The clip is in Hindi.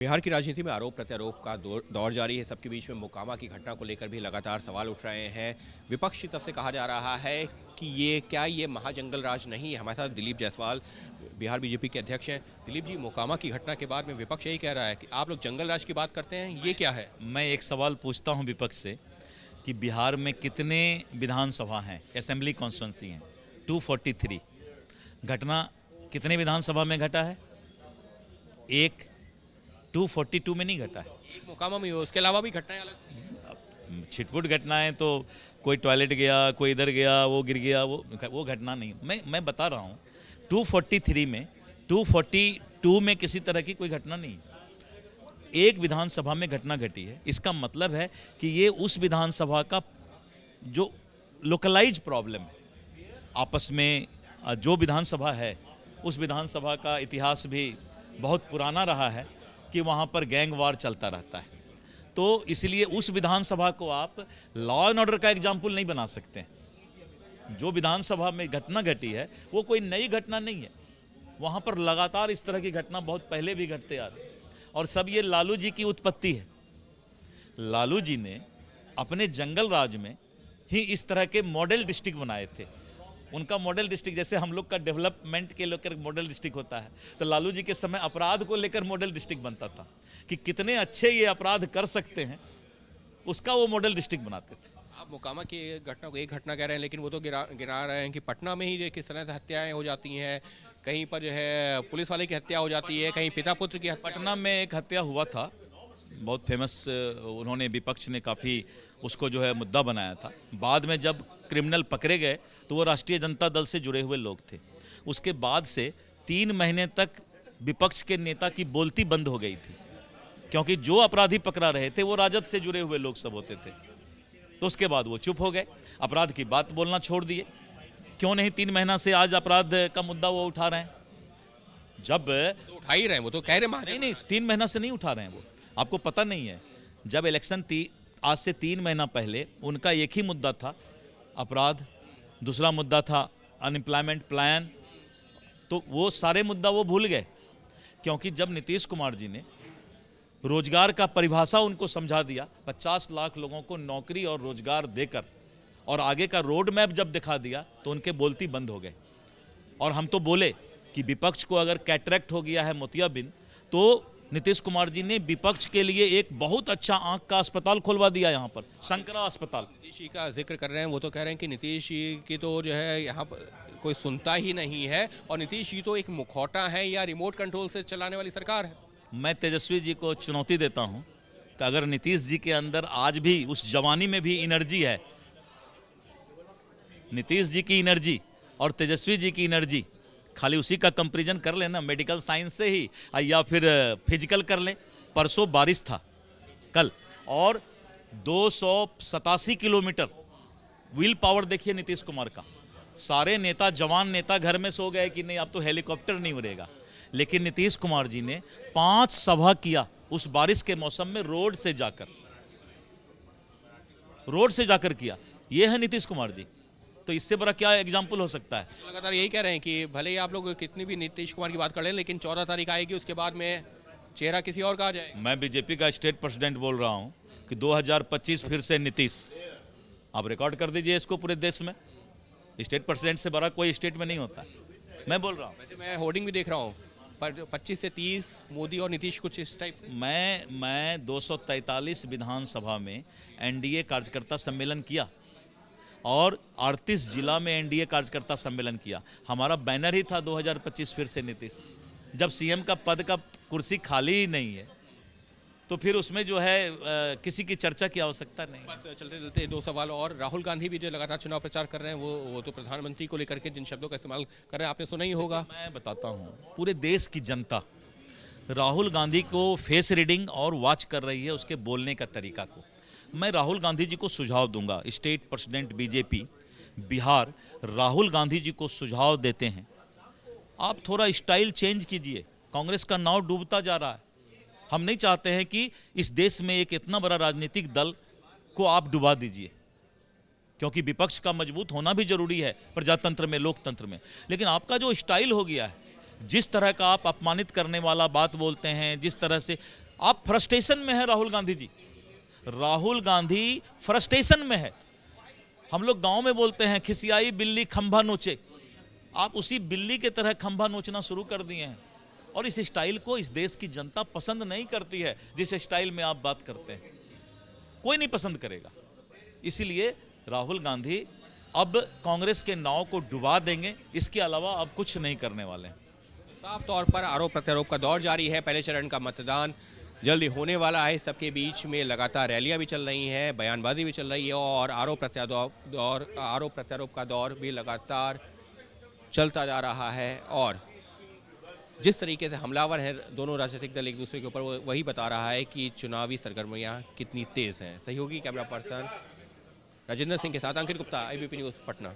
बिहार की राजनीति में आरोप प्रत्यारोप का दौर जारी है। सबके बीच में मोकामा की घटना को लेकर भी लगातार सवाल उठ रहे हैं। विपक्ष की तरफ से कहा जा रहा है कि ये महाजंगल राज नहीं है। हमारे साथ दिलीप जायसवाल बिहार बीजेपी के अध्यक्ष हैं। दिलीप जी, मोकामा की घटना के बाद में विपक्ष यही कह रहा है कि आप लोग जंगल राज की बात करते हैं, ये क्या है? मैं एक सवाल पूछता हूं विपक्ष से कि बिहार में कितने विधानसभा हैं, असेंबली कॉन्स्टिट्यूंसी हैं? 243। घटना कितने विधानसभा में घटा है? एक 242 में नहीं घटा है। एक मोकामा में, उसके अलावा भी घटनाएं अलग छिटपुट घटनाएं तो कोई टॉयलेट गया, कोई इधर गया, वो गिर गया, वो घटना नहीं। मैं बता रहा हूँ 243 में 242 में किसी तरह की कोई घटना नहीं। एक विधानसभा में घटना घटी है। इसका मतलब है कि ये उस विधानसभा का जो लोकलाइज प्रॉब्लम है, आपस में जो विधानसभा है उस विधानसभा का इतिहास भी बहुत पुराना रहा है कि वहाँ पर गैंग वार चलता रहता है। तो इसलिए उस विधानसभा को आप लॉ एंड ऑर्डर का एग्जाम्पल नहीं बना सकते। जो विधानसभा में घटना घटी है वो कोई नई घटना नहीं है। वहाँ पर लगातार इस तरह की घटना बहुत पहले भी घटते आ रही, और सब ये लालू जी की उत्पत्ति है। लालू जी ने अपने जंगल राज में ही इस तरह के मॉडल डिस्ट्रिक्ट बनाए थे। उनका मॉडल डिस्ट्रिक्ट, जैसे हम लोग का डेवलपमेंट के लेकर मॉडल डिस्ट्रिक्ट होता है, तो लालू जी के समय अपराध को लेकर मॉडल डिस्ट्रिक्ट बनता था कि कितने अच्छे ये अपराध कर सकते हैं, उसका वो मॉडल डिस्ट्रिक्ट बनाते थे। आप मोकामा की घटना को एक घटना कह रहे हैं, लेकिन वो तो गिरा रहे हैं कि पटना में ही जो किस तरह से हत्याएं हो जाती हैं, कहीं पर जो है पुलिस वाले की हत्या हो जाती है, कहीं पिता पुत्र की हत्या। पटना में एक हत्या हुआ था, बहुत फेमस, उन्होंने विपक्ष ने काफ़ी उसको जो है मुद्दा बनाया था। बाद में जब क्रिमिनल पकड़े गए तो वो राष्ट्रीय जनता दल से जुड़े हुए लोग थे। उसके बाद से 3 महीने तक विपक्ष के नेता की बोलती बंद हो गई थी, क्योंकि जो अपराधी पकड़ा रहे थे वो राजद से जुड़े हुए लोग सब होते थे। तो उसके बाद वो चुप हो गए, अपराध की बात बोलना छोड़ दिए। क्यों नहीं 3 महीना से आज अपराध का मुद्दा वो उठा रहे हैं? जब तो उठा ही रहे हैं, वो तो कह रहे नहीं, 3 महीना से नहीं उठा रहे हैं। वो आपको पता नहीं है, जब इलेक्शन आज से 3 महीना पहले उनका एक ही मुद्दा था, अपराध। दूसरा मुद्दा था अनएम्प्लॉयमेंट प्लान। तो वो सारे मुद्दा वो भूल गए, क्योंकि जब नीतीश कुमार जी ने रोजगार का परिभाषा उनको समझा दिया, 50 लाख लोगों को नौकरी और रोजगार देकर, और आगे का रोड मैप जब दिखा दिया, तो उनके बोलती बंद हो गए। और हम तो बोले कि विपक्ष को अगर कैटरेक्ट हो गया है, मोतियाबिंद, तो नीतीश कुमार जी ने विपक्ष के लिए एक बहुत अच्छा आंख का अस्पताल खुलवा दिया यहाँ पर, शंकरा अस्पताल। नीतीश जी का जिक्र कर रहे हैं, वो तो कह रहे हैं कि नीतीश जी की तो जो है यहाँ पर कोई सुनता ही नहीं है, और नीतीश जी तो एक मुखौटा है या रिमोट कंट्रोल से चलाने वाली सरकार है। मैं तेजस्वी जी को चुनौती देता हूँ कि अगर नीतीश जी के अंदर आज भी उस जवानी में भी एनर्जी है, नीतीश जी की एनर्जी और तेजस्वी जी की एनर्जी, खाली उसी का कंपैरिजन कर लेना मेडिकल साइंस से ही, या फिर फिजिकल कर लें। परसों बारिश था कल, और 287 किलोमीटर व्हील पावर देखिए नीतीश कुमार का। सारे नेता, जवान नेता घर में सो गए कि नहीं अब तो हेलीकॉप्टर नहीं उड़ेगा, लेकिन नीतीश कुमार जी ने 5 सभा किया उस बारिश के मौसम में, रोड से जाकर किया। ये है नीतीश कुमार जी। तो इससे बड़ा क्या एग्जाम्पल हो सकता है? लगातार यही कह रहे हैं कि भले ही आप लोग कितनी भी नीतीश कुमार की बात कर लें, लेकिन 14 तारीख आएगी, उसके बाद में चेहरा किसी और का आ जाएगा। मैं बीजेपी का स्टेट प्रेसिडेंट बोल रहा हूं कि 2025 फिर से नीतीश। आप रिकॉर्ड कर दीजिए इसको पूरे देश में। स्टेट प्रेसिडेंट से बड़ा कोई स्टेट में नहीं होता। मैं बोल रहा हूँ, वैसे मैं होर्डिंग भी देख रहा हूँ, पर 25 से 30 मोदी और नीतीश कुछ इस टाइप से। मैं 243 विधानसभा में एनडीए कार्यकर्ता सम्मेलन किया, और 38 जिला में एनडीए कार्यकर्ता सम्मेलन किया। हमारा बैनर ही था 2025 फिर से नीतीश। जब सीएम का पद का कुर्सी खाली ही नहीं है, तो फिर उसमें जो है किसी की चर्चा की आवश्यकता नहीं। बस चलते चलते 2 सवाल और। राहुल गांधी भी जो लगातार चुनाव प्रचार कर रहे हैं, वो तो प्रधानमंत्री को लेकर के जिन शब्दों का इस्तेमाल कर रहे हैं, आपने सुना ही होगा। मैं बताता हूँ, पूरे देश की जनता राहुल गांधी को फेस रीडिंग और वॉच कर रही है, उसके बोलने का तरीका को। मैं राहुल गांधी जी को सुझाव दूंगा, state president BJP Bihar Rahul Gandhi ji को सुझाव देते हैं, आप थोड़ा स्टाइल चेंज कीजिए। कांग्रेस का नाव डूबता जा रहा है। हम नहीं चाहते हैं कि इस देश में एक इतना बड़ा राजनीतिक दल को आप डुबा दीजिए, क्योंकि विपक्ष का मजबूत होना भी जरूरी है प्रजातंत्र में, लोकतंत्र में। लेकिन आपका जो स्टाइल हो गया है, जिस तरह का आप अपमानित करने वाला बात बोलते हैं, जिस तरह से आप फ्रस्ट्रेशन में है राहुल गांधी जी, राहुल गांधी फ्रस्ट्रेशन में है। हम लोग गांव में बोलते हैं खिसियाई बिल्ली खंभा नोचे, आप उसी बिल्ली के तरह खंभा नोचना शुरू कर दिए हैं। और इस स्टाइल को इस देश की जनता पसंद नहीं करती है, जिस स्टाइल में आप बात करते हैं कोई नहीं पसंद करेगा। इसीलिए राहुल गांधी अब कांग्रेस के नाव को डुबा देंगे, इसके अलावा अब कुछ नहीं करने वाले हैं। साफ तौर पर आरोप प्रत्यारोप का दौर जारी है। पहले चरण का मतदान जल्दी होने वाला है। सबके बीच में लगातार रैलियां भी चल रही हैं, बयानबाजी भी चल रही है और आरोप प्रत्यारोप का दौर भी लगातार चलता जा रहा है। और जिस तरीके से हमलावर हैं दोनों राजनीतिक दल एक दूसरे के ऊपर, वो वही बता रहा है कि चुनावी सरगर्मियां कितनी तेज हैं। सहयोगी कैमरा पर्सन राजेंद्र सिंह के साथ अंकित गुप्ता, IBP न्यूज़, पटना।